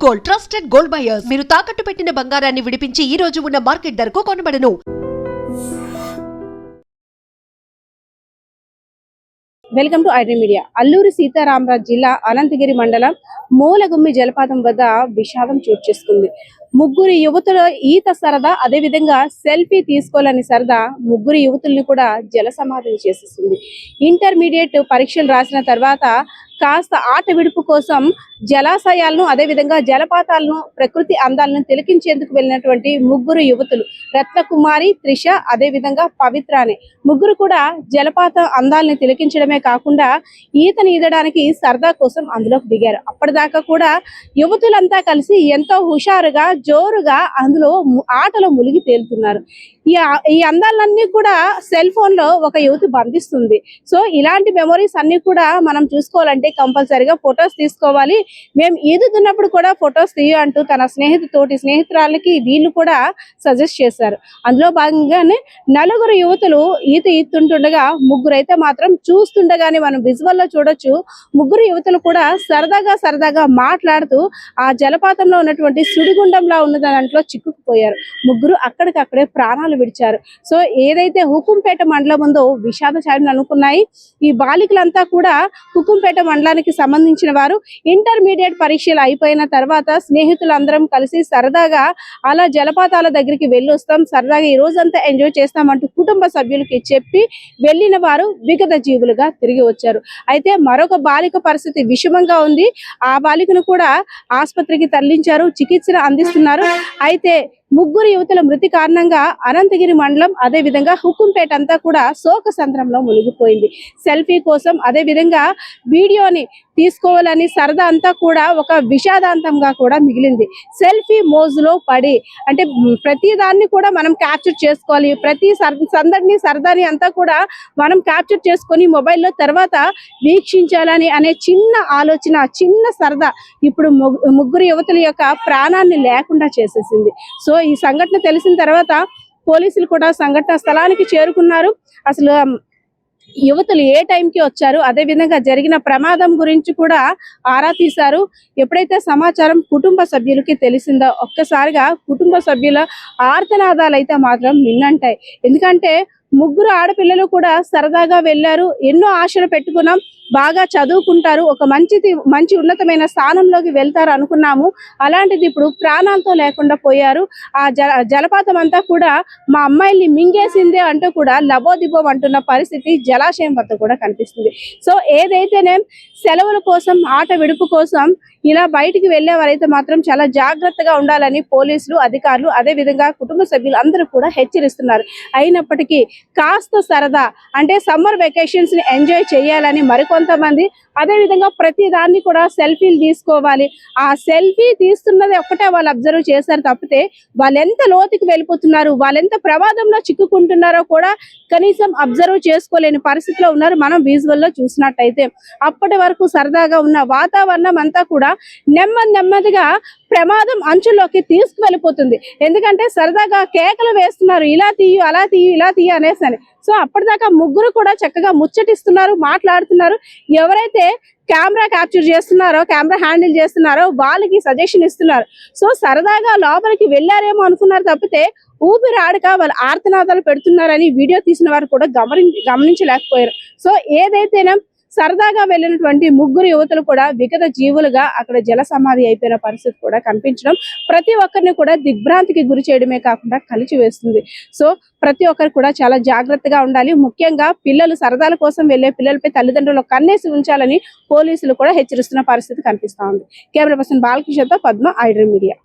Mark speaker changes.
Speaker 1: Gold, trusted gold buyers. మీరు తాకట్టు పెట్టిన బంగారాన్ని విడిపించి ఈ రోజు ఉన్న మార్కెట్ ధరకు కొనబడను.
Speaker 2: Welcome to iDream media. Alluri Sitarama జిల్లా అనంతగిరి మండలం మూలగుమ్మి జలపాతం వద్ద విషాదం చోటు చేసుకుంది. ముగ్గురు యువతుల ఈత సరదా, అదే విధంగా సెల్ఫీ తీసుకోవాలని సరదా ముగ్గురు యువతుల్ని కూడా జల సమాధి చేసేస్తుంది. ఇంటర్మీడియట్ పరీక్షలు రాసిన తర్వాత కాస్త ఆట విడుపు కోసం జలాశయాలను, అదే విధంగా జలపాతాలను, ప్రకృతి అందాలను తిలకించేందుకు వెళ్ళినటువంటి ముగ్గురు యువతులు రత్నకుమారి, త్రిష, అదే విధంగా పవిత్ర అనే ముగ్గురు కూడా జలపాత అందాలని తిలకించడమే కాకుండా ఈతను ఈదడానికి సరదా కోసం అందులోకి దిగారు. అప్పటిదాకా కూడా యువతులంతా కలిసి ఎంతో హుషారుగా, జోరుగా అందులో ఆటలో మునిగి తేలుతున్నారు. ఈ అందాలన్నీ కూడా సెల్ ఫోన్ లో ఒక యువతి బంధిస్తుంది. సో ఇలాంటి మెమొరీస్ అన్ని కూడా మనం చూసుకోవాలంటే కంపల్సరీగా ఫొటోస్ తీసుకోవాలి. మేము ఈదుతున్నప్పుడు కూడా ఫొటోస్ తీయ అంటూ తన స్నేహితురాలకి వీళ్ళు కూడా సజెస్ట్ చేశారు. అందులో భాగంగానే నలుగురు యువతులు ఈతుంటుండగా ముగ్గురు అయితే మాత్రం చూస్తుండగానే మనం విజువల్ లో చూడొచ్చు. ముగ్గురు యువతులు కూడా సరదాగా మాట్లాడుతూ ఆ జలపాతంలో ఉన్నటువంటి సుడిగుండంలా ఉన్న దాంట్లో చిక్కుకుపోయారు. ముగ్గురు అక్కడికక్కడే ప్రాణాలు విడిచారు. సో ఏదైతే హుకుంపేట మండలం ఉందో విషాద ఛాయలు అనుకున్నాయి. ఈ బాలికలంతా కూడా హుకుంపేట మండలానికి సంబంధించిన వారు. ఇంటర్మీడియట్ పరీక్షలు అయిపోయిన తర్వాత స్నేహితులందరం కలిసి సరదాగా అలా జలపాతాల దగ్గరికి వెళ్ళి వస్తాం, సరదాగా ఈ రోజంతా ఎంజాయ్ చేస్తామంటూ కుటుంబ సభ్యులకి చెప్పి వెళ్ళిన వారు విగత జీవులుగా తిరిగి వచ్చారు. అయితే మరొక బాలిక పరిస్థితి విషమంగా ఉంది. ఆ బాలికను కూడా ఆసుపత్రికి తరలించారు, చికిత్సలు అందిస్తున్నారు. అయితే ముగ్గురు యువతుల మృతి కారణంగా అనంతగిరి మండలం, అదే విధంగా హుకుంపేట అంతా కూడా శోక సంద్రంలో మునిగిపోయింది. సెల్ఫీ కోసం, అదే విధంగా వీడియోని తీసుకోవాలని సరదా అంతా కూడా ఒక విషాదాంతంగా కూడా మిగిలింది. సెల్ఫీ మోజులో పడి, అంటే ప్రతి దాన్ని కూడా మనం క్యాప్చర్ చేసుకోవాలి, ప్రతి సరదాని అంతా కూడా మనం క్యాప్చర్ చేసుకొని మొబైల్లో తర్వాత వీక్షించాలని అనే చిన్న ఆలోచన, చిన్న సరదా ఇప్పుడు ముగ్గురు యువతుల యొక్క ప్రాణాన్ని లేకుండా చేసేసింది. సో ఈ సంఘటన తెలిసిన తర్వాత పోలీసులు కూడా సంఘటన స్థలానికి చేరుకున్నారు. అసలు యువతులు ఏ టైంకి వచ్చారు, అదే విధంగా జరిగిన ప్రమాదం గురించి కూడా ఆరా తీశారు. ఎప్పుడైతే సమాచారం కుటుంబ సభ్యులకి తెలిసిందో ఒక్కసారిగా కుటుంబ సభ్యుల ఆర్తనాదాలు అయితే మాత్రం మిన్నంటాయి. ఎందుకంటే ముగ్గురు ఆడపిల్లలు కూడా సరదాగా వెళ్ళారు, ఎన్నో ఆశలు పెట్టుకున్నాం, బాగా చదువుకుంటారు, ఒక మంచి ఉన్నతమైన స్థానంలోకి వెళ్తారు అనుకున్నాము. అలాంటిది ఇప్పుడు ప్రాణాలతో లేకుండా పోయారు. ఆ జలపాతం అంతా కూడా మా అమ్మాయిల్ని మింగేసిందే అంటూ కూడా లబోదిబోం అంటున్న పరిస్థితి జలాశయం వద్ద కూడా కనిపిస్తుంది. సో ఏదైతేనే సెలవుల కోసం, ఆట విడుపు కోసం ఇలా బయటికి వెళ్ళేవారైతే మాత్రం చాలా జాగ్రత్తగా ఉండాలని పోలీసులు, అధికారులు, అదే విధంగా కుటుంబ సభ్యులు అందరూ కూడా హెచ్చరిస్తున్నారు. అయినప్పటికీ కాస్త సరదా, అంటే సమ్మర్ వెకేషన్స్ ని ఎంజాయ్ చేయాలని మరికొంతమంది, అదే విధంగా ప్రతి దాన్ని కూడా సెల్ఫీలు తీసుకోవాలి. ఆ సెల్ఫీ తీస్తున్నది ఒక్కటే వాళ్ళు అబ్జర్వ్ చేశారు తప్పితే వాళ్ళు ఎంత లోతుకి వెళ్ళిపోతున్నారు, వాళ్ళు ఎంత ప్రమాదంలో చిక్కుకుంటున్నారో కూడా కనీసం అబ్జర్వ్ చేసుకోలేని పరిస్థితిలో ఉన్నారు. మనం విజువల్లో చూసినట్టయితే అప్పటి వరకు సరదాగా ఉన్న వాతావరణం అంతా కూడా నెమ్మదిగా ప్రమాదం అంచులోకి తీసుకువెళ్ళిపోతుంది. ఎందుకంటే సరదాగా కేకలు వేస్తున్నారు, ఇలా తీయు, అలా తీయు, ఇలా తీయు అనేసని. సో అప్పటిదాకా ముగ్గురు కూడా చక్కగా ముచ్చటిస్తున్నారు, మాట్లాడుతున్నారు. ఎవరైతే కెమెరా క్యాప్చర్ చేస్తున్నారో, కెమెరా హ్యాండిల్ చేస్తున్నారో వాళ్ళకి సజెషన్ ఇస్తున్నారు. సో సరదాగా లోపలికి వెళ్ళారేమో అనుకున్నారు తప్పితే ఊపిరి ఆడక వాళ్ళు ఆర్తనాదాలు పెడుతున్నారని వీడియో తీసిన వారు కూడా గమనించలేకపోయారు. సో ఏదైతేనే సరదాగా వెళ్ళినటువంటి ముగ్గురు యువతులు కూడా విగత జీవులుగా అక్కడ జల సమాధి అయిపోయిన పరిస్థితి కూడా కనిపించడం ప్రతి ఒక్కరిని కూడా దిగ్భ్రాంతికి గురి చేయడమే కాకుండా కలిచివేస్తుంది. సో ప్రతి ఒక్కరు కూడా చాలా జాగ్రత్తగా ఉండాలి. ముఖ్యంగా పిల్లలు సరదాల కోసం వెళ్లే పిల్లలపై తల్లిదండ్రులు కన్నేసి ఉంచాలని పోలీసులు కూడా హెచ్చరిస్తున్న పరిస్థితి కనిపిస్తా ఉంది. కెమెరా పర్సన్ బాలకిషోర్తో పద్మ, ఐడ్రీ మీడియా.